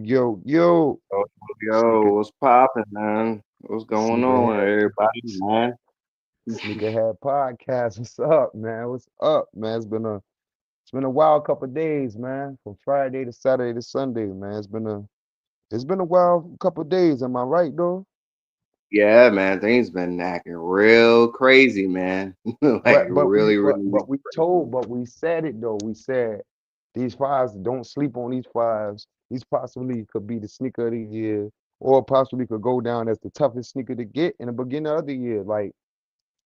yo. Yo, Sneaker, what's poppin', man? What's going on, Sneakerhead, everybody, man? Sneakerhead podcast. What's up, man? What's up, man? It's been a wild couple of days, man. From Friday to Saturday to Sunday, man. It's been a wild couple of days. Am I right, though? Yeah, man, things been acting real crazy, man. Like But but we really, but really but we crazy. told, but we said it though. We said these fives, don't sleep on these fives. These possibly could be the sneaker of the year, or possibly could go down as the toughest sneaker to get in the beginning of the year. Like,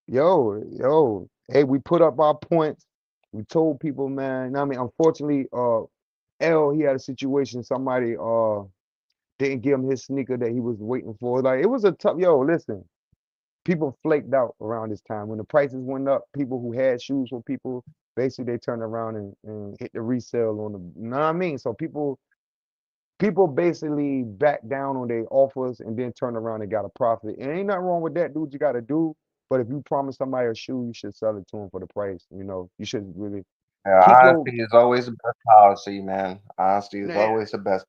yo, hey, we put up our points. We told people, man. You know what I mean, unfortunately, L, he had a situation. Somebody didn't give him his sneaker that he was waiting for. Like, it was a tough. Yo, listen, people flaked out around this time when the prices went up. People who had shoes for people, basically, they turned around and hit the resale on the. You know what I mean? So people basically back down on their offers and then turn around and got a profit. And ain't nothing wrong with that, dude. You got to do. But if you promise somebody a shoe, you should sell it to them for the price. You should really Yeah, keep your. honesty is always the best policy, man. Honesty is Nah, always the best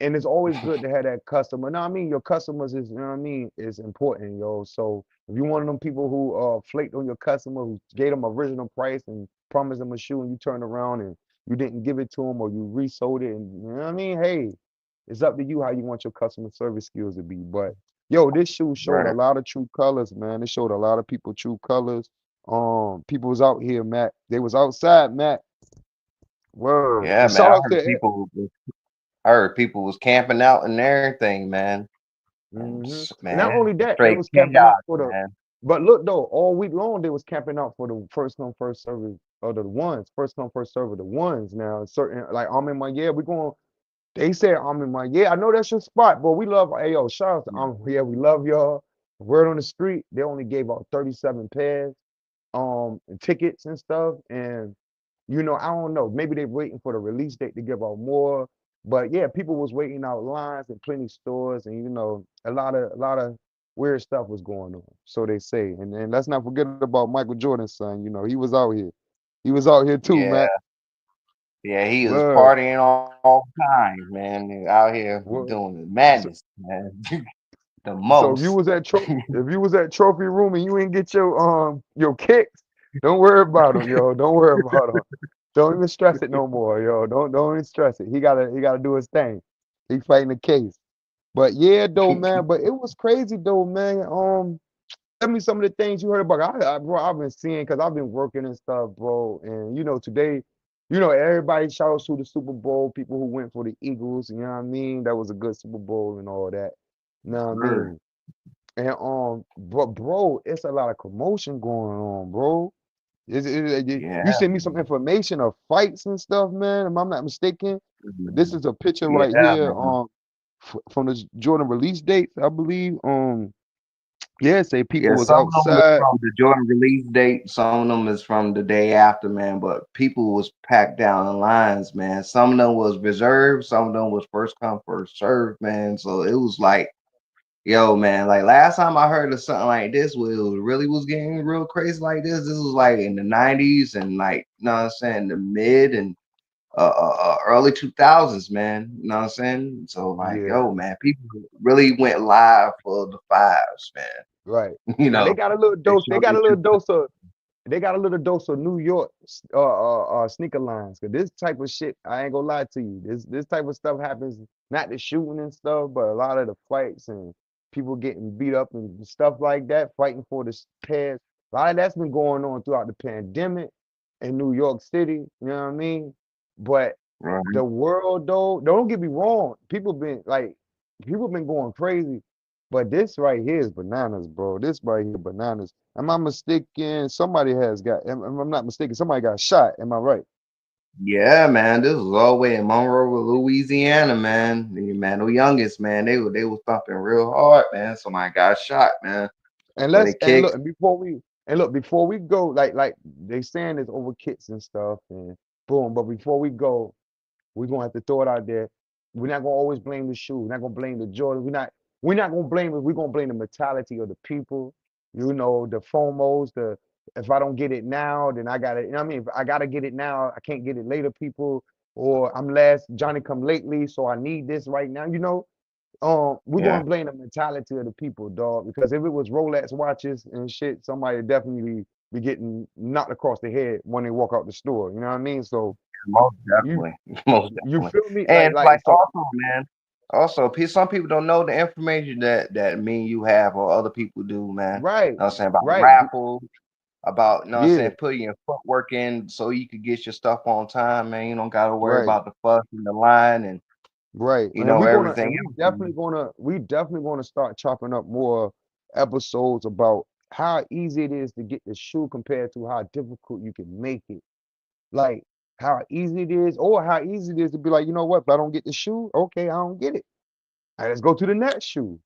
and it's always good to have that customer. No, I mean your customers is, you know what I mean, is important, yo. So if you one of them people who flaked on your customer, who gave them original price and promised them a shoe, and you turn around and you didn't give it to them, or you resold it, and you know what I mean, hey, it's up to you how you want your customer service skills to be. But yo, this shoe showed a policy. lot of true colors, man. It showed a lot of people true colors. People was out here, Matt. They was outside, Matt. Word. Yeah, And man. shout out to I heard people was camping out and everything, man. And And not man, only that, they straight was camping out chaos, for the. man. But look though, all week long they was camping out for the first come first serve of the ones, first come first serve of the ones. Now certain like I'm in my yeah, we going. They said I'm in my yeah. I know that's your spot, but we love. Hey yo, shout out to yeah, we love y'all. Word on the street, they only gave out 37 pairs, and tickets and stuff, and I don't know. Maybe they're waiting for the release date to give out more. But yeah, people was waiting out lines in plenty stores, and a lot of weird stuff was going on. So they say. And let's not forget about Michael Jordan's son. He was out here. He was out here too, Yeah, Matt. yeah, he was Word. partying all the time, man. Out here Word. doing the So, madness, man. The so most. if you was at trophy room and you ain't get your kicks, don't worry about them, yo. Don't worry about them. Don't even stress it no more, yo. Don't even stress it. He gotta do his thing. He fighting the case. But yeah, though, man. But it was crazy, though, man. Tell me some of the things you heard about. Bro, I've been seeing because I've been working and stuff, bro. And today, everybody shouts to the Super Bowl. People who went for the Eagles. You know what I mean? That was a good Super Bowl and all that. You know what I Sure. mean? And but bro, it's a lot of commotion going on, bro. You Yeah, sent me some information of fights and stuff, man. If I'm not mistaken, this man. is a picture right Yeah, here, man. from the Jordan release date, I believe. Yeah, say people Yeah, was some of them is outside. from the Jordan release date. Some of them is from the day after, man. But people was packed down in lines, man. Some of them was reserved. Some of them was first come, first served, man. So it was like, yo, man, like last time I heard of something like this, where it was really was getting real crazy like this was like in the 90s and like, you know what I'm saying, the mid and early 2000s, man. You know what I'm saying? So like, Yeah, yo, man, people really went live for the fives, man. right. You Now they know, got a little they dose. They showed got their a little true. dose of. They got a little dose of New York sneaker lines. Cause this type of shit, I ain't gonna lie to you. This type of stuff happens, not the shooting and stuff, but a lot of the fights and people getting beat up and stuff like that, fighting for the pairs. A lot of that's been going on throughout the pandemic in New York City. You know what I mean? But Right. the world though, don't get me wrong. People been going crazy. But this right here is bananas, bro. This right here, bananas. Am I mistaken? Somebody has got, if I'm not mistaken, somebody got shot. Am I right? Yeah, man. This was all the way in Monroe, Louisiana, man. The man, the youngest, man. They were thumping real hard, man. Somebody got shot, man. And For the let's and kicks. look, before we go, like they saying it's over kits and stuff, and boom. But before we go, we're gonna have to throw it out there. We're not gonna always blame the shoe. We're not gonna blame the Jordan. We're not gonna blame it. We're gonna blame the mentality of the people. The FOMOs. The If I don't get it now, then I got it. You know what I mean? If I gotta get it now, I can't get it later. People. or I'm last Johnny come lately, so I need this right now. We're Yeah. gonna blame the mentality of the people, dog. Because if it was Rolex watches and shit, somebody would definitely be getting knocked across the head when they walk out the store. You know what I mean? So Most you definitely. Most you definitely. feel me? And Like like so. also, man, also some people don't know the information that me and you have or other people do, man. Right, You know what I'm saying? About right, raffles, about you know what I'm yeah, saying, putting your footwork in so you could get your stuff on time, man. You don't gotta worry right. about the fuss and the line and Right. you know everything We else, definitely man. gonna start chopping up more episodes about how easy it is to get the shoe compared to how difficult you can make it. Like how easy it is, or how easy it is to be like, you know what, if I don't get the shoe, okay, I don't get it. All right, let's go to the next shoe.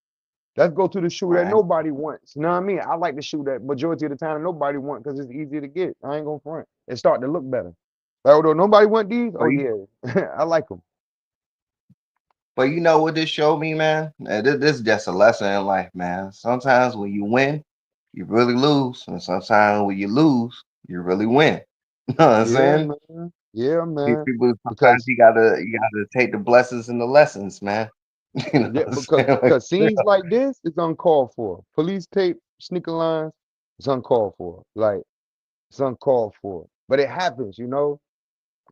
Let's go to the shoe that Right. nobody wants. You know what I mean? I like the shoe that majority of the time nobody wants because it's easier to get. I ain't gonna front. It start to look better. Like, although nobody want these, But oh yeah, I like them. But you know what this showed me, man? This is just a lesson in life, man. Sometimes when you win, you really lose, and sometimes when you lose, you really win. You know what I'm Yeah, saying? man. Yeah, These man. people sometimes Because you gotta take the blessings and the lessons, man. You know yeah, what I'm because saying? Like, because scenes like this is uncalled for. Police tape, sneaker lines, it's uncalled for. Like it's uncalled for. But it happens, you know.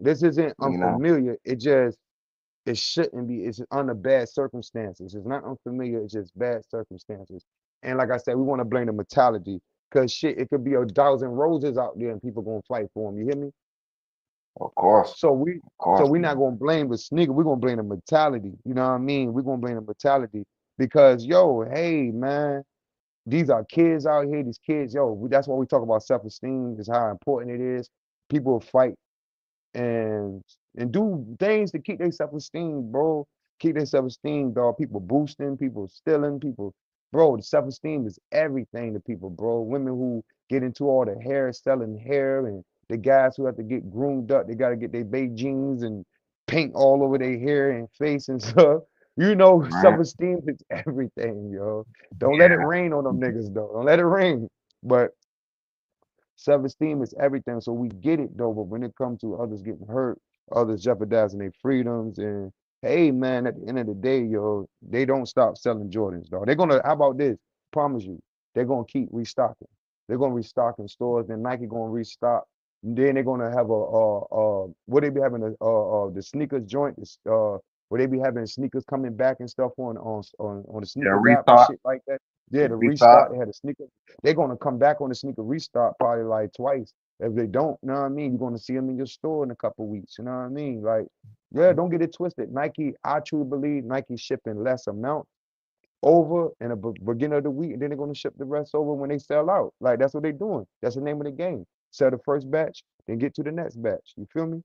This isn't you know, unfamiliar. It shouldn't be. It's under bad circumstances. It's not unfamiliar. It's just bad circumstances. And like I said, we want to blame the mentality. Cause shit, it could be a thousand roses out there and people gonna fight for them. You hear me? of course, So we of so course, we're not man. gonna blame the sneaker. We're gonna blame the mentality. You know what I mean? We're gonna blame the mentality because yo, hey man, these are kids out here. These kids, yo, that's why we talk about self-esteem. Is how important it is. People fight and do things to keep their self-esteem, bro. Keep their self-esteem, dog. People boosting, people stealing, people, bro. The self-esteem is everything to people, bro. Women who get into all the hair, selling hair, and the guys who have to get groomed up, they gotta get their jeans and paint all over their hair and face and stuff. Right? Self-esteem is everything, yo. Don't let it rain on them niggas, though. Don't let it rain. But self-esteem is everything. So we get it though, but when it comes to others getting hurt, others jeopardizing their freedoms, and hey man, at the end of the day, yo, they don't stop selling Jordans, though. They're gonna, how about this? Promise you, they're gonna keep restocking. They're gonna restock in stores, then Nike gonna restock. And then they're gonna have what they be having the sneakers joint, where they be having sneakers coming back and stuff on the Yeah, sneakers app and restart, shit like that. Yeah, the restart. restock, they had a sneaker, they're gonna come back on the sneaker restock probably like twice. If they don't, you know what I mean? You're gonna see them in your store in a couple weeks. You know what I mean? Like, yeah, don't get it twisted. Nike, I truly believe Nike shipping less amount over in the beginning of the week, and then they're gonna ship the rest over when they sell out. Like that's what they're doing. That's the name of the game. Sell the first batch, then get to the next batch. You feel me?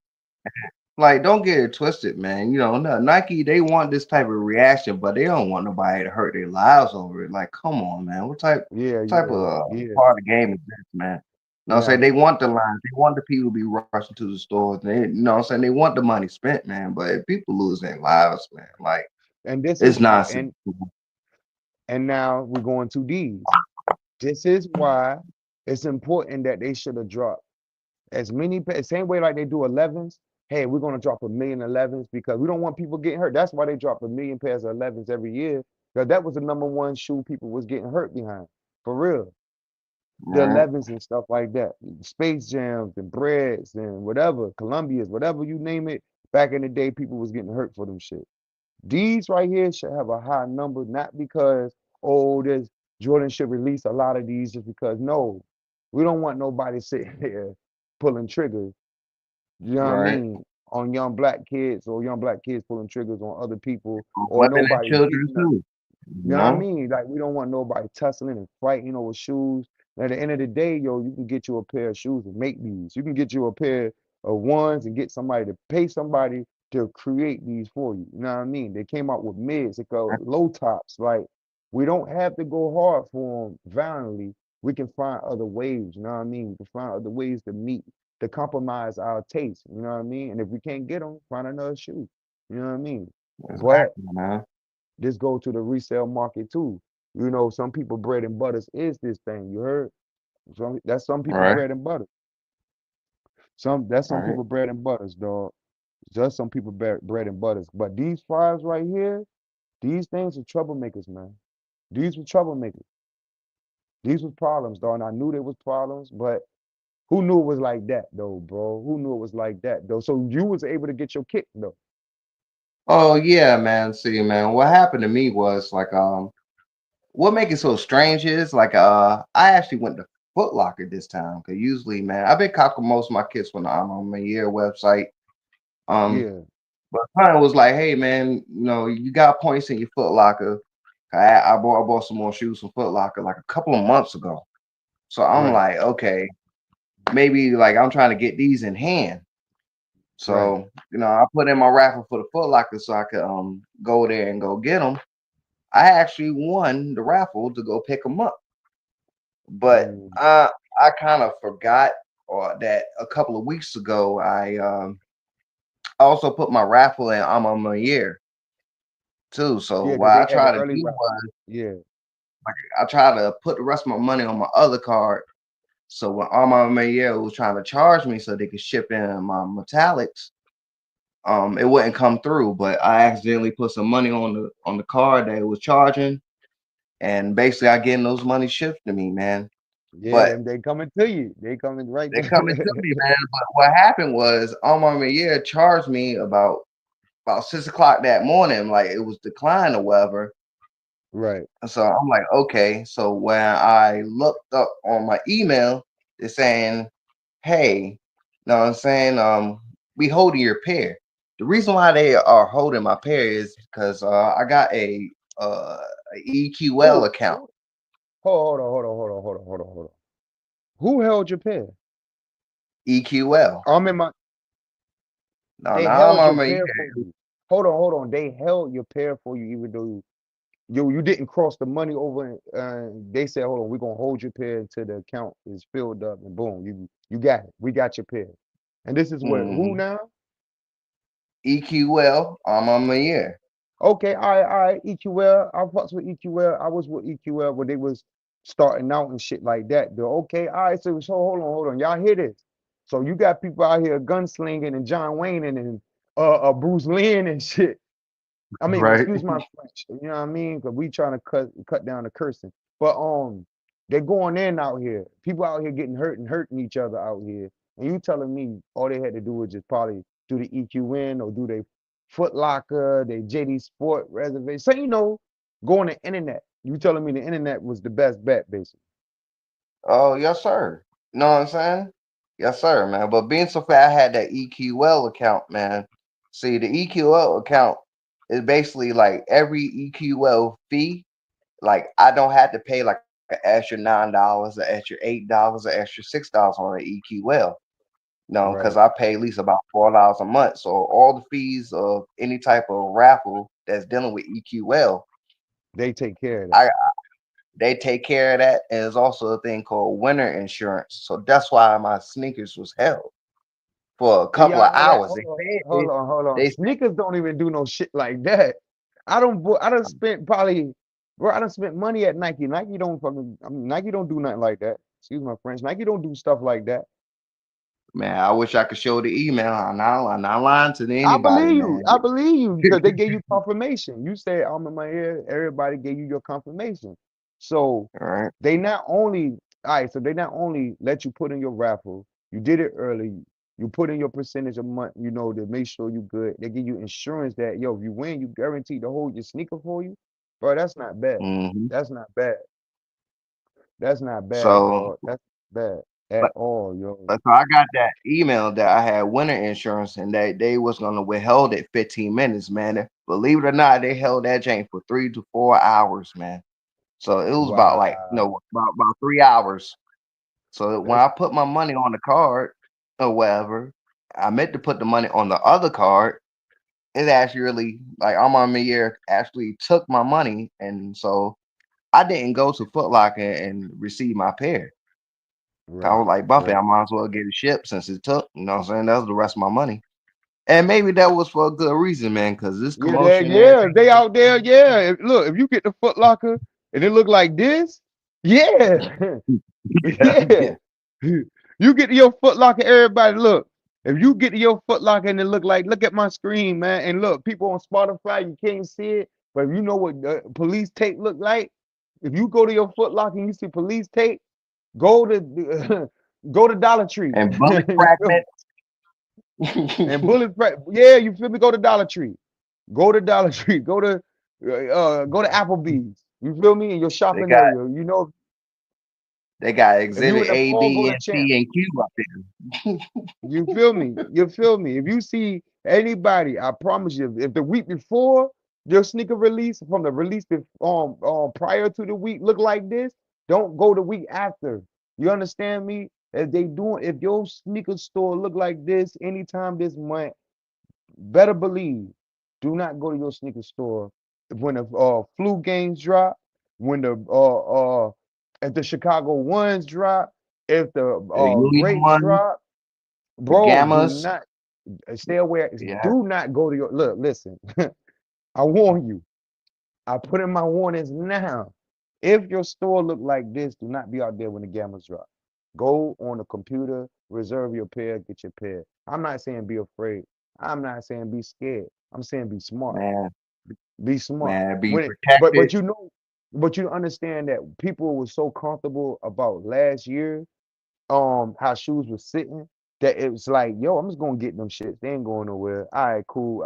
Like, don't get it twisted, man. You know, Nike, they want this type of reaction, but they don't want nobody to hurt their lives over it. Like, come on, man. Yeah, What type yeah, of yeah. part of the game is this, man? You know what I'm saying? Now, They want the lines, they want the people to be rushing to the stores. They, you know what I'm saying? They want the money spent, man. But if people lose their lives, man, like, and this it's is why, nonsense. and now we're going to these. This is why it's important that they should have dropped as many same way like they do 11s. Hey, we're gonna drop a million 11s because we don't want people getting hurt. That's why they drop a million pairs of 11s every year. Because that was the number one shoe people was getting hurt behind. For real. The Right, 11s and stuff like that. Space Jams and Breads and whatever, Columbias, whatever you name it. Back in the day, people was getting hurt for them shit. These right here should have a high number, not because, oh, there's Jordan should release a lot of these just because. No, we don't want nobody sitting there pulling triggers, you know what I right. mean, on young black kids or young black kids pulling triggers on other people or Women and nobody children beating up. too. You You know what I know? mean? Like we don't want nobody tussling and fighting over shoes. At the end of the day, yo, you can get you a pair of shoes and make these. You can get you a pair of ones and get somebody to pay somebody to create these for you. You know what I mean? They came out with mids, they go low tops. Like we don't have to go hard for them violently. We can find other ways. You know what I mean? We can find other ways to meet, to compromise our taste. You know what I mean? And if we can't get them, find another shoe. You know what I mean? But Exactly, man. this go to the resale market too. Some people bread and butters is this thing. You heard? That's some people Right, bread and butter. Some that's some right. people bread and butters, dog. Just some people bread and butters. But these fries right here, these things are troublemakers, man. These were troublemakers. These were problems, though, and I knew there was problems, but who knew it was like that, though, bro? Who knew it was like that, though? So you was able to get your kick, though. Oh yeah, man. See, man, what happened to me was like what make it so strange is like I actually went to Foot Locker this time because usually, man, I've been cocking most of my kits when I'm on my year website. Um, Yeah, but kind was like, hey man, you got points in your Foot Locker. I bought some more shoes from Foot Locker like a couple of months ago. So I'm right, like, okay, maybe like I'm trying to get these in hand. right. So, I put in my raffle for the Foot Locker so I could go there and go get them. I actually won the raffle to go pick them up, but Mm, I kind of forgot or that a couple of weeks ago I also put my raffle in I'm on my year too. So yeah, because what they I had the try to early do raffle. was Yeah, I try to put the rest of my money on my other card. So when Armand Mayer was trying to charge me so they could ship in my metallics, it wouldn't come through. But I accidentally put some money on the card that it was charging, and basically I getting those money shipped to me, man. yeah, But them they coming to you. They coming right they coming there. to me, man. But what happened was Armand Mayer charged me about 6 o'clock that morning, like it was declined or whatever. Right. So I'm like, okay. So when I looked up on my email, it's saying, hey, know what I'm saying? We holding your pair. The reason why they are holding my pair is because I got a EQL Who? account. Hold on. Who held your pen? EQL. I'm in my. No, They now I'm held your on my pair for you. Hold on. They held your pair for you, even though you didn't cross the money over. They said, hold on, we're gonna hold your pair until the account is filled up, and boom, you got it. We got your pair. And this is what who hmm now? EQL. I'm on my year. Okay, all right, EQL. I fucks with EQL. I was with EQL when they was starting out and shit like that. Though. Okay, all right. So hold on. Y'all hear this? So you got people out here gunslinging and John Wayne and Bruce Lynn and shit. I mean, Right. excuse my French. You know what I mean? Because we trying to cut down the cursing. But they're going in out here. People out here getting hurt and hurting each other out here. And you telling me all they had to do was just probably do the EQN or do their Foot Locker, their JD Sport reservation. So go on the internet. You telling me the internet was the best bet, basically. Oh, yes, sir. Know what I'm saying? Yes, sir, man. But being so fat, I had that EQL account, man. See, the EQL account is basically like every EQL fee. Like I don't have to pay like an extra $9, an extra $8, an extra $6 on the EQL. No, because Right. I pay at least about $4 a month. So all the fees of any type of raffle that's dealing with EQL, They take care of that. I they take care of that. And there's also a thing called winter insurance. So that's why my sneakers was held for a Do couple y'all of have that? hours. They said Hold on. they Sneakers don't even do no shit like that. I don't spent probably, bro. I don't spent money at Nike. Nike don't fucking. I mean, Nike don't do nothing like that. Excuse my French. Nike don't do stuff like that. man, I wish I could show the email. I'm not lying to I anybody, believe you. man. I believe you because they gave you confirmation. You said I'm in my ear. Everybody gave you your confirmation. So All right. they not only all right. So they not only let you put in your raffle. You did it early. You put in your percentage a month. To make sure you good. They give you insurance that if you win, you guaranteed to hold your sneaker for you. Bro, that's not bad. hmm That's not bad. That's not bad, So, dog. That's not bad at but all, yo. so I got that email that I had winter insurance, and they was gonna withhold it 15 minutes, man. Believe it or not, they held that jank for 3 to 4 hours, man. So it was about like Wow. no about 3 hours. So when That's I put my money on the card or whatever, I meant to put the money on the other card. It actually really like Armand Meyer actually took my money, and so I didn't go to Foot Locker and receive my pair. I right. was like, Bumpy, Right. I might as well get it shipped since it took. You know what I'm saying? That was the rest of my money. And maybe that was for a good reason, man, because this commotion and Yeah, everything. they out there, yeah. Look, if you get the Foot Locker and it look like this, yeah, Yeah, yeah. yeah. You get your Foot Locker, everybody look. If you get to your Foot Locker and it look at my screen, man, and look, people on Spotify, you can't see it, but if you know what police tape look like, if you go to your Foot Locker and you see police tape, go to go to Dollar Tree. And bullet You feel me? fragments. And yeah, you feel me? Go to Dollar Tree. Go to Dollar Tree. Go to Applebee's. You feel me? In your they shopping got area. You know, they got if you exhibit in the A, mall, go B, to and Champ. C and Q up there. You feel me? You feel me? If you see anybody, I promise you, if the week before your sneaker release, from the release prior to the week look like this, don't go the week after. You understand me? If your sneaker store look like this anytime this month, better believe, do not go to your sneaker store when the flu games drop, when the if the Chicago ones drop, if the The Union grapes one, drop, the bro, do Gammas. not stay aware. Yeah, Do not go to your look. Listen, I warn you. I put in my warnings now. If your store look like this, do not be out there when the gammas drop. Go on the computer, reserve your pair, get your pair. I'm not saying be afraid. I'm not saying be scared. I'm saying be smart. man, Be smart. man, be When it, protected. but you understand that people were so comfortable about last year, how shoes were sitting, that it was like, yo, I'm just gonna get them shits. They ain't going nowhere. All right, cool.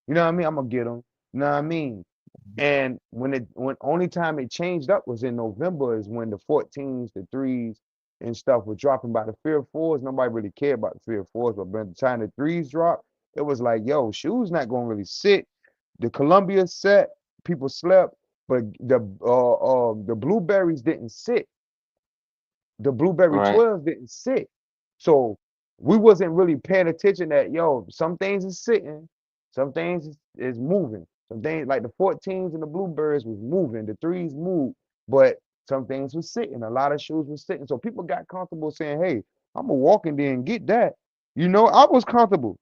You know what I mean? I'm gonna get them. You know what I mean? And when only time it changed up was in November is when the 14s, the threes, and stuff were dropping by the fear fours. Nobody really cared about the fear fours, but by the time the threes dropped, it was like, yo, shoes not gonna really sit. The Columbia set, people slept, but the blueberries didn't sit. The blueberry Right, 12s didn't sit. So we wasn't really paying attention that, yo, some things is sitting, some things is moving. Some things like the 14s and the blueberries was moving, the threes moved, but some things was sitting. A lot of shoes was sitting. So people got comfortable saying, hey, I'm gonna walk in there and get that. You know, I was comfortable.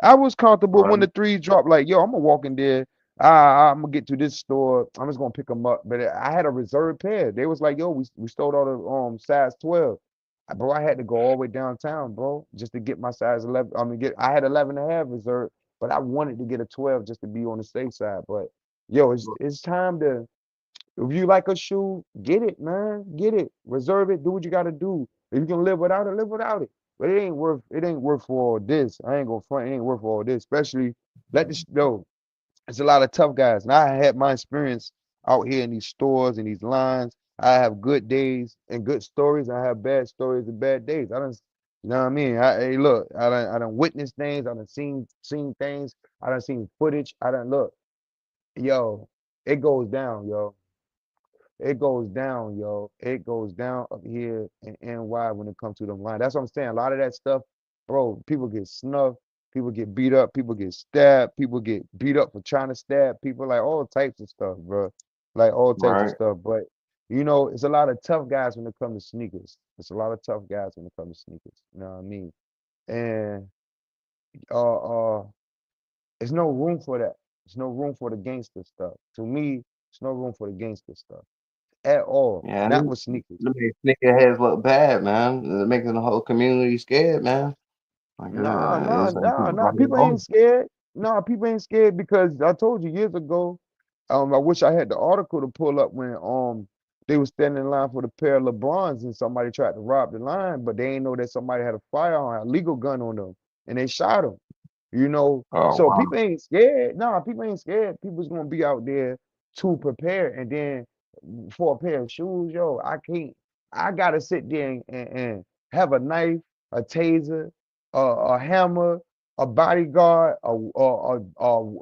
I was comfortable when right. the threes dropped, like, yo, I'm gonna walk in there. I'm gonna get to this store. I'm just gonna pick them up. But I had a reserved pair. They was like, yo, we stole all the size 12. Bro, I had to go all the way downtown, bro, just to get my size 11. I had 11 and a half reserved, but I wanted to get a 12 just to be on the safe side. But yo, it's time to, if you like a shoe, get it, man. Get it. Reserve it. Do what you gotta do. If you can live without it, live without it. But it ain't worth for all this. I ain't gonna front, it ain't worth for all this. Especially let this yo, it's a lot of tough guys. And I had my experience out here in these stores and these lines. I have good days and good stories. I have bad stories and bad days. You know what I mean? Hey, look, I done witnessed things. I done seen things. I done seen footage. I done look, yo, it goes down, yo. It goes down, yo. It goes down up here in NY when it comes to them lines. That's what I'm saying. A lot of that stuff, bro, people get snuffed, people get beat up, people get stabbed, people get beat up for trying to stab people, like all types of stuff, bro. Like all types of Right. stuff. But it's a lot of tough guys when it comes to sneakers. It's a lot of tough guys when it comes to sneakers. You know what I mean? And uh there's no room for that. There's no room for the gangster stuff. To me, there's no room for the gangster stuff at all. Yeah, Not with sneakers. them sneakerheads look bad, man. They're making the whole community scared, man. Like, Nah, nah, it's like nah, people nah. got it People on. ain't scared. Nah, people ain't scared because I told you years ago. I wish I had the article to pull up when they was standing in line for the pair of LeBrons and somebody tried to rob the line, but they ain't know that somebody had a firearm, a legal gun on them, and they shot them. Oh So wow, people ain't scared. Nah, people ain't scared. People's gonna be out there to prepare, and then for a pair of shoes, yo, I can't. I gotta sit there and have a knife, a taser, a hammer, a bodyguard, a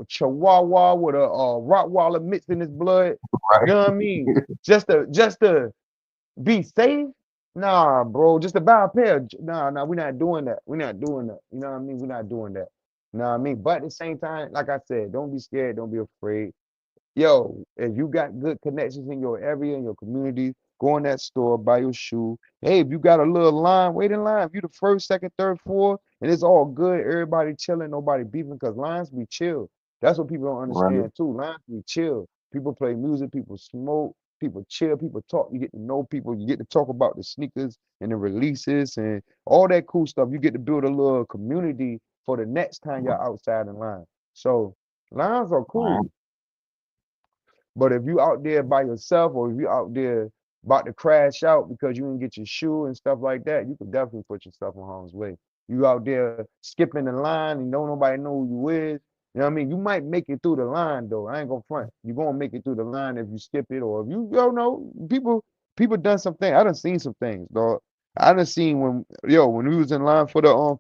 chihuahua with a Rottweiler mixed in his blood. right? You know what I mean? Just to be safe. Nah, bro. Just to buy a pair. Nah, nah, we're not doing that. We're not doing that. You know what I mean? We're not doing that. You know what I mean? But at the same time, like I said, don't be scared. Don't be afraid. Yo, if you got good connections in your area, in your community, go in that store, buy your shoe. Hey, if you got a little line, wait in line. If you the first, second, third, fourth, and it's all good, everybody chilling, nobody beefing, because lines be chill. That's what people don't Right. understand too. Lines be chill. People play music, people smoke. people chill, people talk. You get to know people. You get to talk about the sneakers and the releases and all that cool stuff. You get to build a little community for the next time you're outside in line. So lines are Right. cool. But if you out there by yourself or if you out there about to crash out because you didn't get your shoe and stuff like that, you could definitely put yourself in harm's way. You out there skipping the line and don't nobody know who you is. You know what I mean? You might make it through the line though. I ain't gonna front. You're gonna make it through the line if you skip it or if you don't know. People done some things. I done seen some things, dog. I done seen when we was in line for the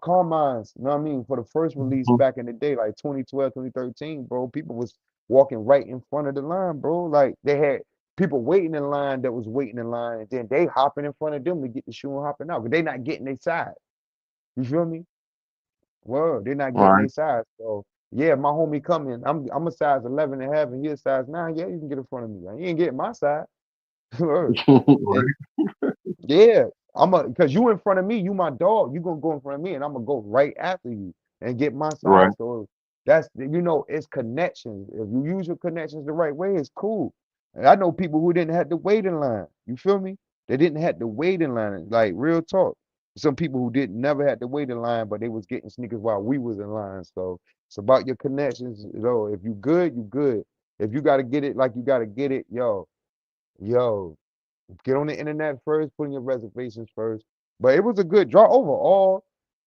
Carmine's, you know what I mean? For the first release Mhm. back in the day, like 2012, 2013, bro, people was walking right in front of the line, bro. Like they had people waiting in line that was waiting in line, and then they hopping in front of them to get the shoe and hopping out. But they not getting their side. You feel me? Well, they're not getting Right. their size. So yeah, my homie coming. I'm a size 11 and a half, and he a size 9. Yeah, you can get in front of me. Like, you ain't getting my side. Word. And Right. yeah, because you in front of me, you my dog. You gonna go in front of me, and I'm gonna go right after you and get my Right. side. So it's connections. If you use your connections the right way, it's cool. And I know people who didn't have to wait in line. You feel me? They didn't have to wait in line. Like real talk. Some people who didn't never had to wait in line, but they was getting sneakers while we was in line. So it's about your connections. If you good, you good. If you gotta get it like you gotta get it, yo, get on the internet first, put in your reservations first. But it was a good draw overall.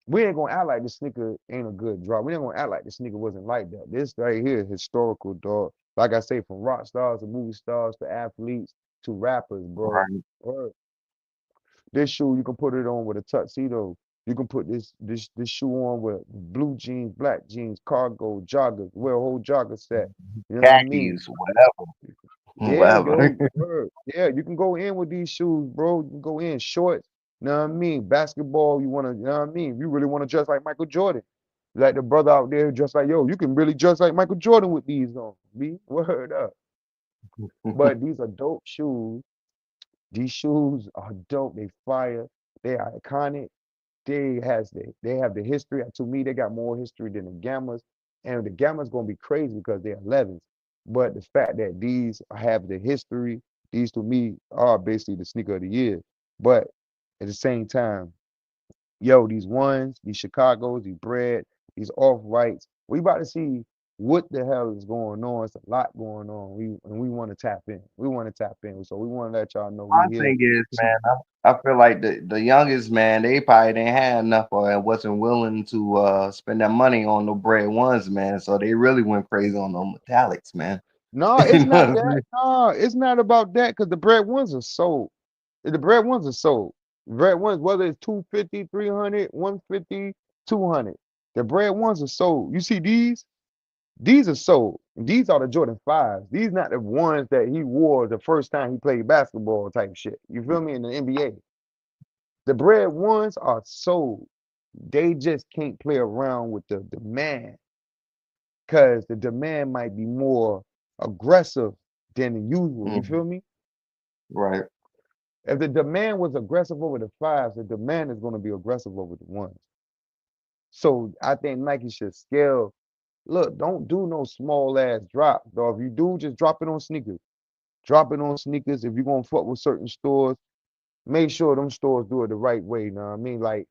We ain't gonna act like the sneaker ain't a good draw. We ain't gonna act like the sneaker wasn't like that. This right here is historical, dog. Like I say, from rock stars to movie stars to athletes to rappers, bro. Right. Word. This shoe you can put it on with a tuxedo. You can put this shoe on with blue jeans, black jeans, cargo, joggers, wear a whole jogger set. You know what I mean? Khakis, whatever. Yeah, Whatever. yo, word. Yeah, you can go in with these shoes, bro. You can go in shorts. You know what I mean? Basketball, you know what I mean? If you really want to dress like Michael Jordan, like the brother out there dressed like, yo, you can really dress like Michael Jordan with these on. B, word up. But these are dope shoes. These shoes are dope. They fire. They are iconic. They have the history. To me, they got more history than the Gammas. And the Gammas gonna be crazy because they're 11s. But the fact that these have the history, these to me are basically the sneaker of the year. But at the same time, yo, these ones, these Chicago's, these bread, these off whites, we about to see what the hell is going on. It's a lot going on. We want to tap in. We want to tap in. So we want to let y'all know we My here. thing is, man, I feel like the youngest man, they probably didn't have enough or wasn't willing to spend that money on the bread ones, man. So they really went crazy on the metallics, man. No, You it's know what not I'm that. saying? No, it's not about that because the bread ones are sold. The bread ones are sold. Bread ones, whether it's 250, 300, 150, 200. The bread ones are sold. You see these are sold. These are the Jordan 5s. These not the ones that he wore the first time he played basketball type shit. You feel me? In the NBA. The bread ones are sold. They just can't play around with the demand because the demand might be more aggressive than the usual. You Mhm. feel me? Right. If the demand was aggressive over the 5s, the demand is going to be aggressive over the ones. So I think Nike should scale. Look, don't do no small ass drop, though. If you do, just drop it on sneakers. Drop it on sneakers. If you're gonna fuck with certain stores, make sure them stores do it the right way. You know what I mean? Like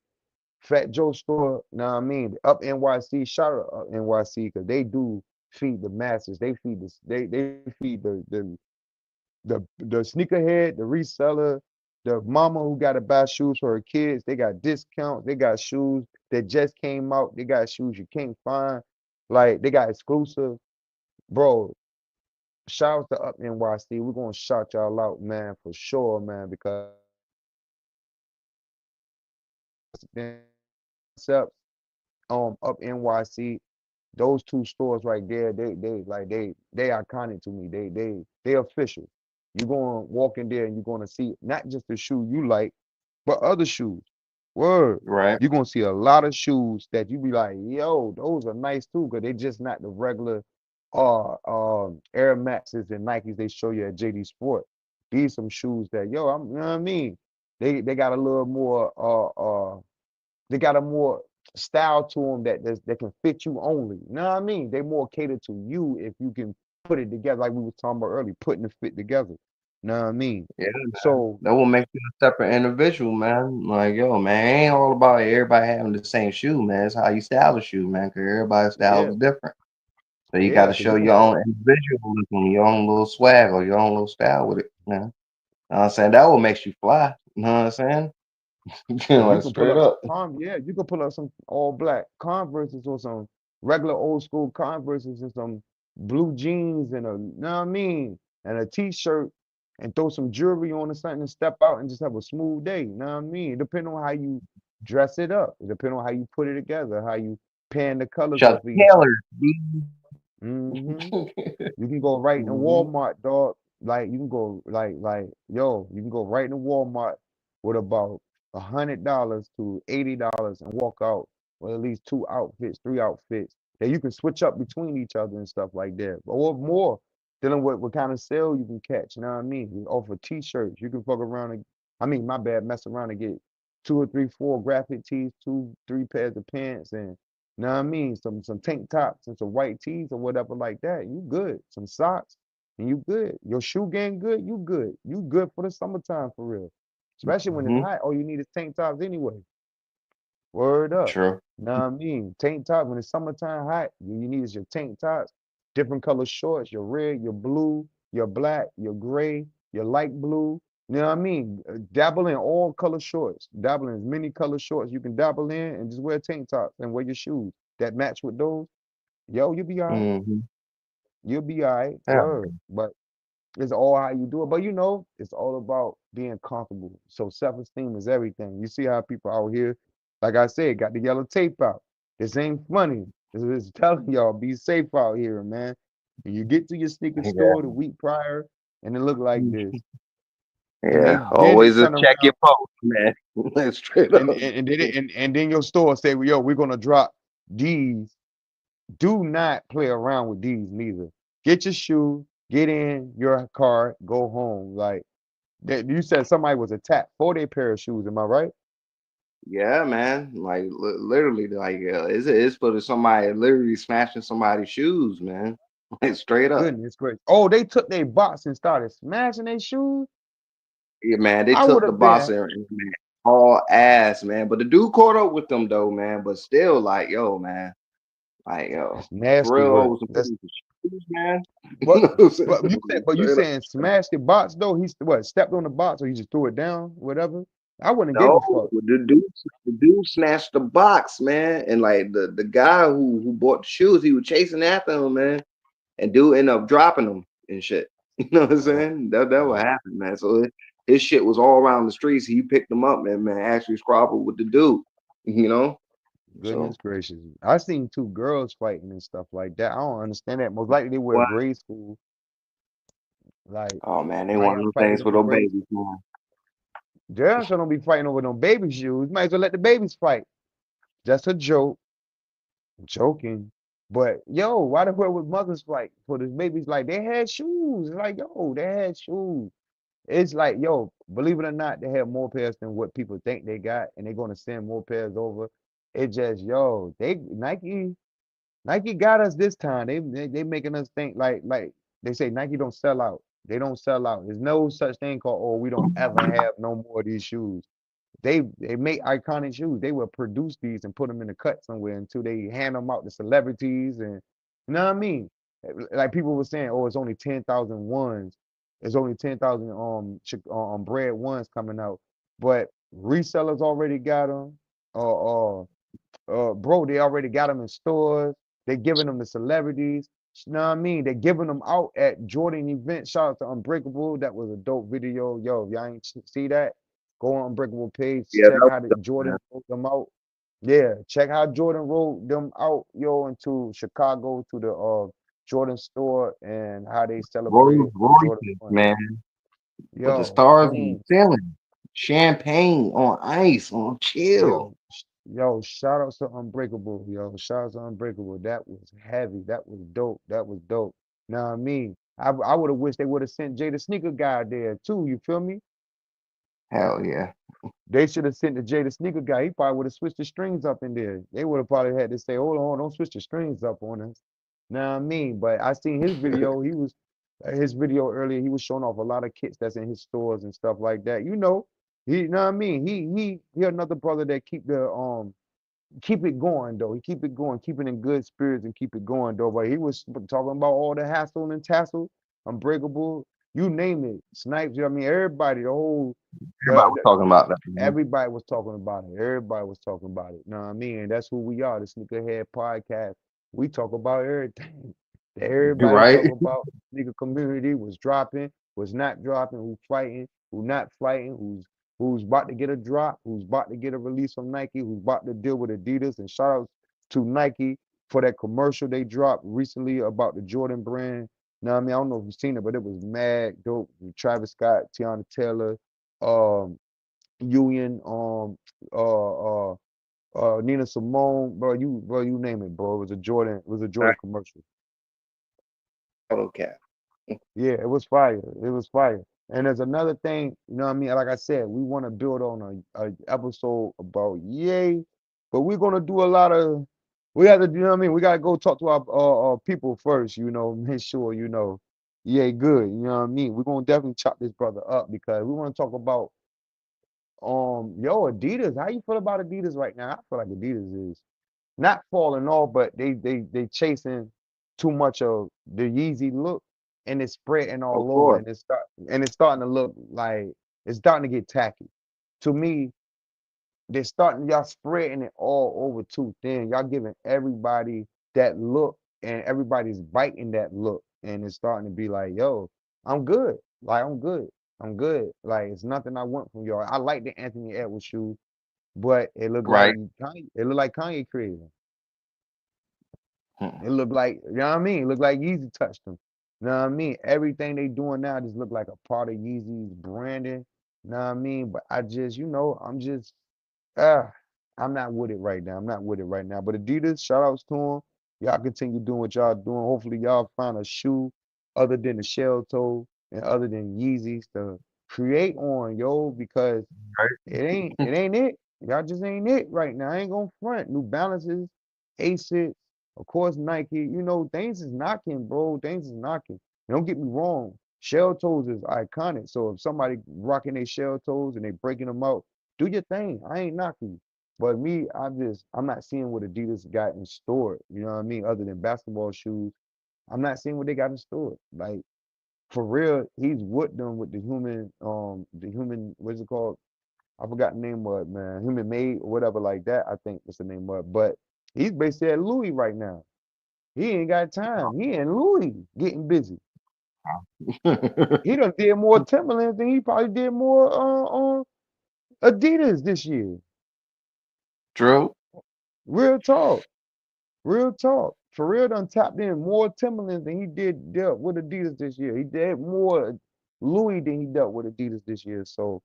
Fat Joe store, you know what I mean? Up NYC, shout out Up NYC, because they do feed the masses. They feed they feed the sneakerhead, the reseller, the mama who got to buy shoes for her kids. They got discounts. They got shoes that just came out. They got shoes you can't find. Like they got exclusive. Bro, shout out to Up NYC. We're gonna shout y'all out, man, for sure, man, because concepts Up NYC, those two stores right there, they iconic to me. They official. You're gonna walk in there and you're gonna see not just the shoe you like, but other shoes. Word. Right. You're gonna see a lot of shoes that you be like, yo, those are nice too, because they just not the regular Air Maxes and Nikes they show you at JD Sport. These some shoes that, yo, you know what I mean? They got a little more they got a more style to them that can fit you only. You know what I mean? They more catered to you if you can put it together like we was talking about earlier, putting the fit together. Know what I mean? Yeah, man. So That will make you a separate individual, man. Like, yo, man, it ain't all about everybody having the same shoe, man. It's how you style the shoe, man, because everybody's style yeah, is different. So you got yeah, to because show you can your have own individualism, your own little swag, or your own little style with it, man. You know what I'm saying? That will makes you fly. You know what I'm saying? because you Like can pull straight up some up. yeah, you can pull up some all black Converses or some regular old school Converses and some blue jeans and a, you know what I mean, and a t-shirt and throw some jewelry on or something and step out and just have a smooth day. You know what I mean? Depending on how you dress it up, it depends on how you put it together, how you pan the colors Chuck off of each other. Taylor, B. Hmm. You can go right in Hmm. Walmart, dog. Like you can go yo, you can go right in Walmart with about $100 to $80 and walk out with at least two outfits, three outfits that you can switch up between each other and stuff like that. Or more, dealing with what kind of sale you can catch. You know what I mean? We offer t-shirts. You can fuck around and I mean my bad, mess around and get two or three, four graphic tees, two, three pairs of pants and know what I mean? Some tank tops and some white tees or whatever like that. You good. Some socks and you good. Your shoe game good. You good. You good for the summertime for real. Especially when it's Hmm. hot. All you need is tank tops anyway. Word up. True. Know what I mean? Tank top when it's summertime hot, you need is your tank tops, different color shorts, your red, your blue, your black, your gray, your light blue. You know what I mean? Dabble in all color shorts. Dabble in as many color shorts you can dabble in and just wear tank tops and wear your shoes that match with those. Yo, you'll be all right. Hmm. You'll be all right. Yeah. Word. But it's all how you do it. But you know, it's all about being comfortable. So self-esteem is everything. You see how people out here, like I said, got the yellow tape out. This ain't funny. This is telling y'all, be safe out here, man. When you get to your sneaker store the week prior and it look like Yeah. this, and Yeah. then Always just turn check your around post, man. Straight up. and then your store say, well, yo, we're gonna drop these. Do not play around with these neither. Get your shoe, get in your car, go home. Like that, you said somebody was attacked for their pair of shoes. Am I right? Yeah, man. Like literally, like it's for somebody literally smashing somebody's shoes, man. Like straight up. Goodness gracious. Oh, they took their box and started smashing their shoes. Yeah, man. They I would took the have boss been. and man, all ass, man. But the dude caught up with them though, man. But still, like, yo, man, like, yo, That's for nasty real, work. over some That's shoes, man. You but know what I'm saying? but you Straight up. saying smash the box though? He's what stepped on the box or he just threw it down, whatever. I wouldn't give No, a fuck. the dude snatched the box, man, and like the guy who bought the shoes, he was chasing after him, man, and dude ended up dropping them and shit. You know what I'm Oh, saying? That what oh, happened, man. So his shit was all around the streets. He picked them up and man actually squabbled with the dude. You know, goodness so gracious. I seen two girls fighting and stuff like that. I don't understand that. Most likely they were in what? grade school. Like, Oh man, they why want y'all them fighting things for over those grade? babies, man. Damn sure don't be fighting over no baby shoes. Might as well let the babies fight. Just a joke. Joking. But yo, why the hell would mothers fight for the babies? Like they had shoes. It's like, yo, they had shoes. It's like, yo, believe it or not, they have more pairs than what people think they got, and they're gonna send more pairs over. It just, yo, they Nike got us this time. They making us think like they say Nike don't sell out. They don't sell out. There's no such thing called, oh, we don't ever have no more of these shoes. They make iconic shoes. They will produce these and put them in a cut somewhere until they hand them out to celebrities and you know what I mean? Like people were saying, oh, it's only 10,000 ones. It's only 10,000 bread ones coming out, but resellers already got them. Uh, bro, they already got them in stores. They're giving them to celebrities. You know what I mean? They're giving them out at Jordan events. Shout out to Unbreakable. That was a dope video. Yo, if y'all ain't see that, go on Unbreakable page. Yeah, Check that how the was Jordan man. rolled them out. Yeah, check how Jordan rolled them out, yo, into Chicago to the Jordan store and how they Rolls celebrated Jordan Royces, 1. man, with the Yo, stars on the boom. ceiling, champagne on ice, on chill. Yo, shout out to Unbreakable, yo. Shout out to Unbreakable. That was heavy. That was dope. That was dope. Now I mean, I would have wished they would have sent Jay the sneaker guy there too. You feel me? Hell yeah. They should have sent the Jay the sneaker guy. He probably would have switched the strings up in there. They would have probably had to say, hold on, don't switch the strings up on us. Know what I mean? But I seen his video. His video earlier. He was showing off a lot of kits that's in his stores and stuff like that. You know what I mean? He another brother that keep it going though. He keep it going, keep it in good spirits and keep it going though. But he was talking about all the hassle and tassel, unbreakable, you name it, snipes. You know what I mean? Everybody, the whole, Everybody was the talking about that. everybody was talking about it. Everybody was talking about it. You know what I mean? And that's who we are, the SneakA'Head podcast. We talk about everything that You're everybody right. talk about. Nigga community was dropping, was not dropping, who fighting, who not fighting, who's about to get a drop, who's about to get a release from Nike, who's about to deal with Adidas. And shout out to Nike for that commercial they dropped recently about the Jordan brand. Now, I mean, I don't know if you've seen it, but it was mad dope. Travis Scott, Tiana Taylor, um, Union, uh, Nina Simone, bro, you name it, bro. It was a Jordan Right. commercial. Okay. Yeah, it was fire. It was fire. And there's another thing, you know what I mean? Like I said, we want to build on a episode about yay, but we're gonna do a lot of we have to, you know what I mean? We gotta go talk to our people first, make sure, yay good, you know what I mean? We're gonna definitely chop this brother up because we want to talk about Adidas. How you feel about Adidas right now? I feel like Adidas is not falling off, but they chasing too much of the Yeezy look, and it's spreading Of all over, course. and it's starting to look like it's starting to get tacky. To me, y'all spreading it all over too thin. Y'all giving everybody that look, and everybody's biting that look, and it's starting to be like, yo, I'm good. Like I'm good. I'm good. Like it's nothing I want from y'all. I like the Anthony Edwards shoe, but Right. It looked like Kanye created 'em. Mm. It looked like, you know what I mean? It looked like Yeezy touched them. You know what I mean? Everything they doing now just look like a part of Yeezy's branding. You know what I mean? But I just, ah, I'm not with it right now. I'm not with it right now. But Adidas, shout outs to them. Y'all continue doing what y'all doing. Hopefully y'all find a shoe other than the shell toe and other than Yeezys to create on, yo, because it ain't it. Y'all just ain't it right now. I ain't gonna front. New Balances, Asics, of course Nike. Things is knocking, bro. Things is knocking. Don't get me wrong. Shell toes is iconic. So if somebody rocking their shell toes and they breaking them out, do your thing. I ain't knocking you. But me, I'm not seeing what Adidas got in store. You know what I mean? Other than basketball shoes, I'm not seeing what they got in store. Like for real, he's with them with the human, what's it called? I forgot the name of it, man. Human Made or whatever like that. I think that's the name of it. But he's basically at Louis right now. He ain't got time. He in Louis getting busy. He done did more Timberlands than he probably did more Adidas this year. True. Real talk. Real talk. For real done tapped in more Timberlands than he did dealt with Adidas this year. He did more Louis than he dealt with Adidas this year. So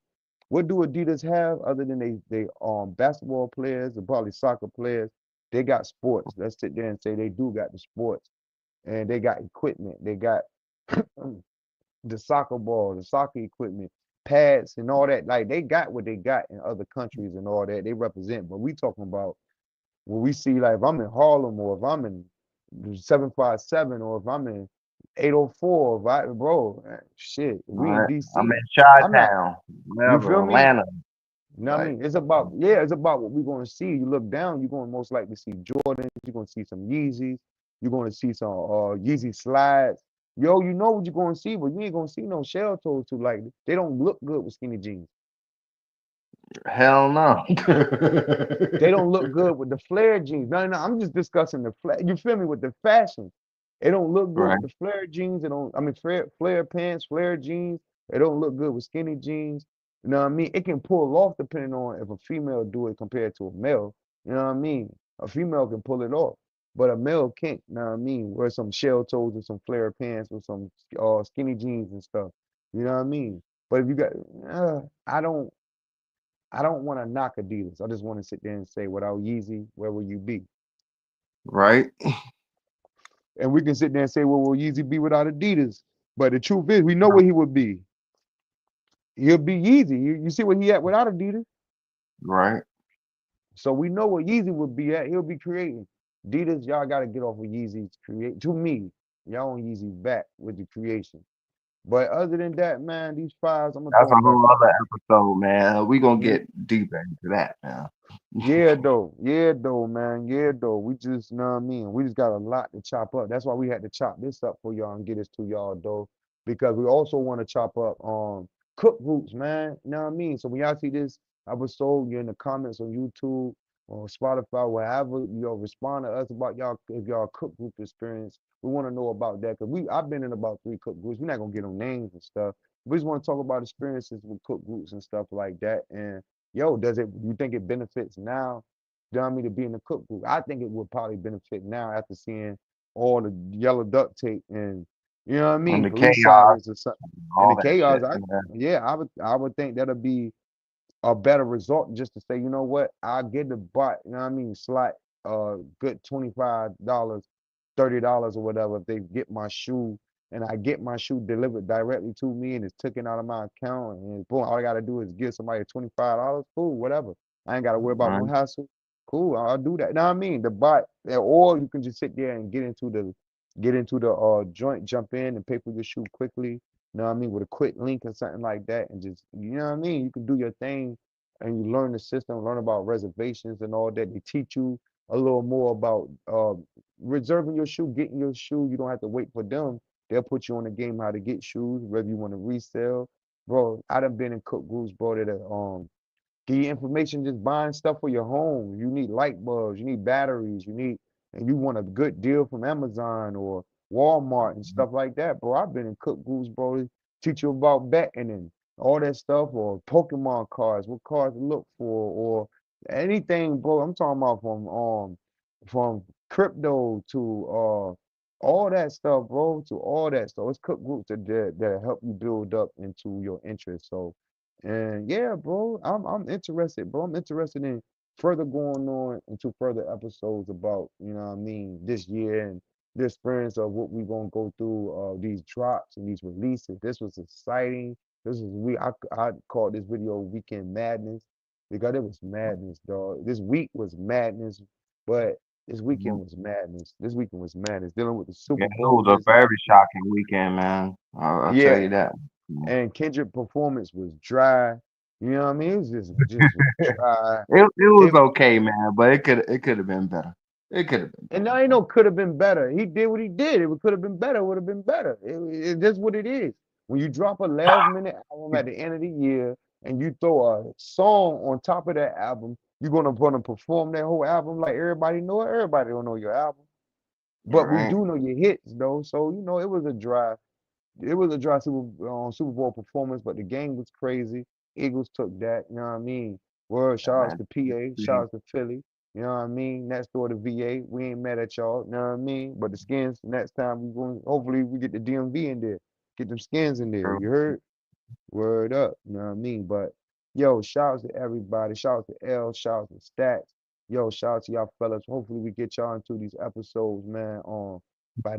what do Adidas have other than they basketball players and probably soccer players? They got sports. Let's sit there and say they do got the sports and they got equipment. They got the soccer ball, the soccer equipment, pads and all that. Like they got what they got in other countries and all that. They represent. But we talking about when we see like if I'm in Harlem or if I'm in 757 or if I'm in 804, if shit, if All we in right. I'm DC. in I'm not, Chi-Town, you whatever, feel me? Atlanta. You know what I Like, mean? It's about what we're going to see. You look down, you're going to most likely see Jordans, you're going to see some Yeezys, you're going to see some Yeezy slides. Yo, you know what you're going to see, but you ain't going to see no shell toes too. Like, they don't look good with skinny jeans. hell no. They don't look good with the flare jeans. No, no, I'm just discussing the flare. You feel me? With the fashion, it don't look good Right. with the flare jeans. It don't. I mean, flare pants, flare jeans. It don't look good with skinny jeans. You know what I mean? It can pull off depending on if a female do it compared to a male. You know what I mean? A female can pull it off, but a male can't. You know what I mean? Wear some shell toes and some flare pants with some skinny jeans and stuff. You know what I mean? But if you got, I don't. I don't want to knock Adidas. I just want to sit there and say, without Yeezy, where will you be? Right. And we can sit there and say, well, will Yeezy be without Adidas? But the truth is, we know where he would be. He'll be Yeezy. You see where he at without Adidas? Right. So we know where Yeezy would be at. He'll be creating. Adidas, y'all gotta get off of Yeezy's create. To me, y'all on Yeezy back with the creation. But other than that, man, these fives, I'm gonna That's throw a them back whole out. other episode, man. We gonna Mm, get deeper into that, man. yeah, though. Yeah, though, man. Yeah, though. We just, know what I mean? We just got a lot to chop up. That's why we had to chop this up for y'all and get this to y'all, though. Because we also want to chop up cook groups, man. You know what I mean? So when y'all see this episode, you're in the comments on YouTube or Spotify, wherever, respond to us about y'all if y'all cook group experience. We want to know about that. Cause I've been in about 3 cook groups. We're not gonna get them names and stuff. We just want to talk about experiences with cook groups and stuff like that. And yo, you think it benefits now? You know what I mean, to be in the cook group? I think it would probably benefit now after seeing all the yellow duct tape and you know what I And mean, the police chaos, sirens or something. And all the that chaos, shit, man. yeah, I would think that'll be a better result just to say, you know what, I'll get the bot, you know what I mean, slot good $25, $30 or whatever if they get my shoe and I get my shoe delivered directly to me and it's taken out of my account and boom, all I gotta do is give somebody $25. Cool, whatever. I ain't gotta worry about no Right. hassle. Cool, I'll do that. You know what I mean? The bot, or you can just sit there and get into the joint, jump in and pay for your shoe quickly. You know what I mean? With a quick link or something like that, and just you know what I mean. You can do your thing, and you learn the system, learn about reservations and all that. They teach you a little more about reserving your shoe, getting your shoe. You don't have to wait for them. They'll put you on the game how to get shoes, whether you want to resell. Bro, I done been in cook groups, bro, that give you information just buying stuff for your home. You need light bulbs, you need batteries, and you want a good deal from Amazon or Walmart and stuff like that, bro. I've been in cook groups, bro. Teach you about betting and all that stuff, or Pokemon cards, what cards to look for, or anything, bro. I'm talking about from crypto to all that stuff, bro, to all that stuff. It's cook groups that help you build up into your interest. So and yeah, bro, I'm interested, bro. I'm interested in further going on into further episodes about, you know what I mean, this year and the experience of what we gonna go through, these drops and these releases. This was exciting. This is I called this video Weekend Madness because it was madness, dog. This week was madness, but this weekend Mhm. was madness. This weekend was madness. Dealing with the Yeah, Super it Bowl was a just very happened. shocking weekend, man. I'll tell Yeah, you that. Yeah. and Kendrick performance was dry. You know what I mean? It was just was dry. It was It okay, man, but it could have been better. It could have been and better, I ain't man. no could have been better. He did what he did. It could have been better. Would have been better. That's what it is. When you drop a last minute album at the end of the year and you throw a song on top of that album, you're gonna perform that whole album like everybody know it. Everybody don't know your album, All but we right, do know your hits though. So it was a dry Super Bowl performance, but the game was crazy. Eagles took that, you know what I mean? Word, shout outs man. to PA, shout outs to Philly, you know what I mean? Next door to VA, we ain't mad at y'all, you know what I mean? But the skins, next time hopefully we get the DMV in there, get them skins in there, True. you heard? Word up, you know what I mean? But yo, shout outs to everybody. Shout out to L, shout out to Stacks. Yo, shout out to y'all fellas. Hopefully we get y'all into these episodes, man. By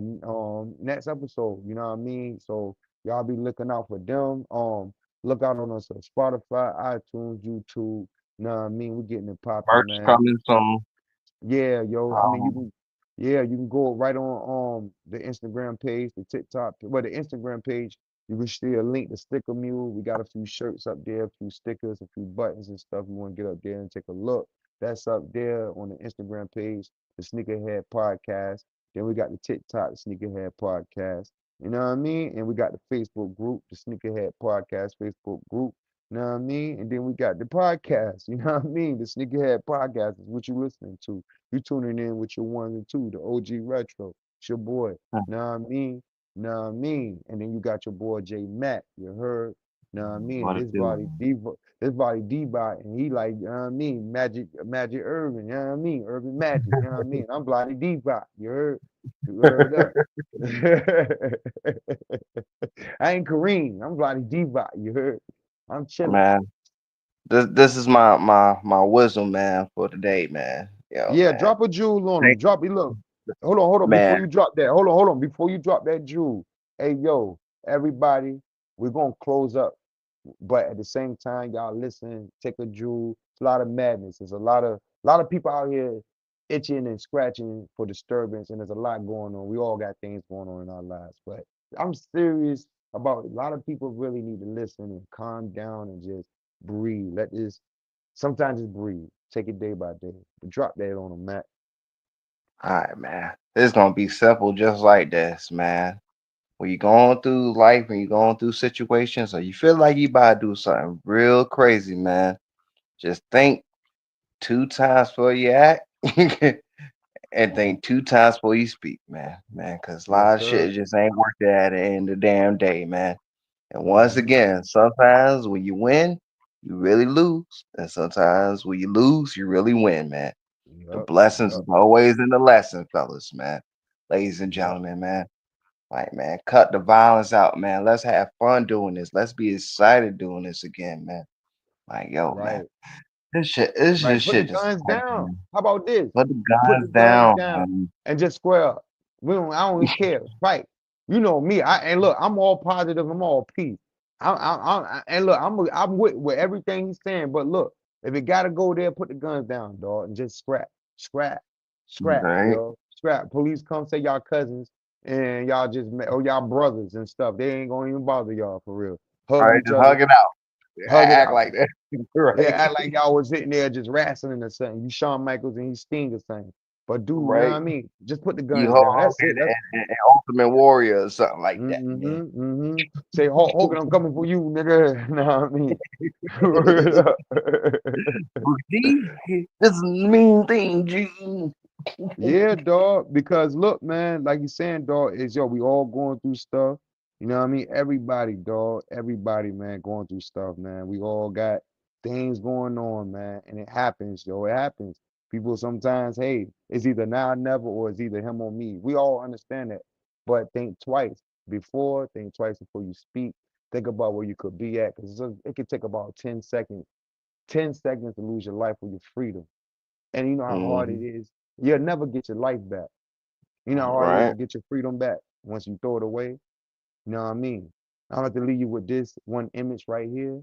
next episode, you know what I mean? So y'all be looking out for them. Look out on us on Spotify, iTunes, YouTube. You know what I mean? We getting it popping, Merch man. coming soon. Yeah, yo. I mean, Um, you can go right on the Instagram page, the TikTok, well, the Instagram page. You can see a link to Sticker Mule. We got a few shirts up there, a few stickers, a few buttons and stuff. You want to get up there and take a look. That's up there on the Instagram page, the Sneakerhead Podcast. Then we got the TikTok Sneakerhead Podcast. You know what I mean? And we got the Facebook group, the Sneakerhead Podcast Facebook group. You know what I mean? And then we got the podcast. You know what I mean? The Sneakerhead Podcast is what you listening to. You tuning in with your one and two, the OG Retro. It's your boy. Know what I mean? Know what I mean? And then you got your boy J Mac. You heard? Know what I mean? And what it do? His body D-bot, and he like, you know what I mean? Magic Urban. You know what I mean? Urban Magic. You know what I mean? I'm bloody D-bot. You heard? You heard up. I ain't Kareem. I'm bloody D-bot. You heard? I'm chilling. Man, this is my wisdom, man, for today, man. Yo, Yeah, man. drop a jewel on him. Thank Drop it. Look, hold on. man. Before you drop that, hold on. Before you drop that jewel, hey yo, everybody, we're gonna close up. But at the same time, y'all listen, take a jewel. It's a lot of madness. There's a lot of people out here itching and scratching for disturbance, and there's a lot going on. We all got things going on in our lives, but I'm serious about a lot of people really need to listen and calm down and just breathe. Let this sometimes just breathe. Take it day by day. But drop that on them, Matt. All right, man. It's gonna be simple, just like this, man. When you're going through life, when you're going through situations, or you feel like you about to do something real crazy, man, just think 2 times before you act, and think 2 times before you speak, man. Because a Yes, lot of sir. shit just ain't worth it at the end of the damn day, man. And once Mm-hmm. again, sometimes when you win, you really lose, and sometimes when you lose, you really win, man. The Yup. blessings Yup. is always in the lesson, fellas, man. Ladies and Yup. gentlemen, man. Like, man, cut the violence out, man. Let's have fun doing this. Let's be excited doing this again, man. Like, yo, man, Right. this Right. just Put the shit just guns tight, down. man. How about this? Put the Put the guns guns down, down man. and just square up. I don't even care. Fight. You know me. And look, I'm all positive. I'm all peace. And look, I'm with everything he's saying. But look, if it gotta go there, put the guns down, dog, and just scrap, Right? yo, scrap. Police come say y'all cousins and y'all or y'all brothers and stuff. They ain't gonna even bother y'all for real. All Hug right, each just other, hug it out. hug it Act out. like that. Yeah, Right? act like y'all was sitting there just wrestling or something. You Shawn Michaels and he Sting or something. But dude, you know what Right? I mean? Just put the You guns down. Hulk That's it. Hogan That's and Ultimate Warrior or something like that, man. Say Hulk Hogan, I'm coming for you, nigga. You know what I mean? Word up. G, this is a mean thing, G. Yeah, dog. Because look, man, like you saying, dog, is yo, we all going through stuff. You know what I mean? Everybody, dog. Everybody, man, going through stuff, man. We all got things going on, man. And it happens, yo. It happens. People sometimes, hey, it's either now or never, or it's either him or me. We all understand that. But think twice before, think twice before you speak. Think about where you could be at. Because it could take about 10 seconds, 10 seconds to lose your life or your freedom. And you know how hard it Mhm. is. You'll never get your life back. You know how hard it is to Right? get your freedom back once you throw it away. You know what I mean? I'm about to leave you with this one image right here.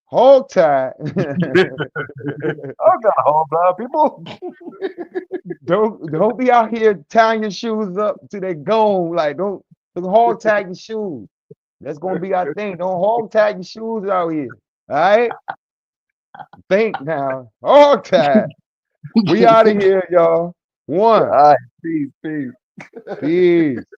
Hold tight. I got a hold on, people. Don't be out here tying your shoes up till they gone. Like don't hog tag your shoes. That's gonna be our thing. Don't hog tag your shoes out here. All right? Think now. Hog tag. We out of here, y'all. All One. right, peace, peace. Peace.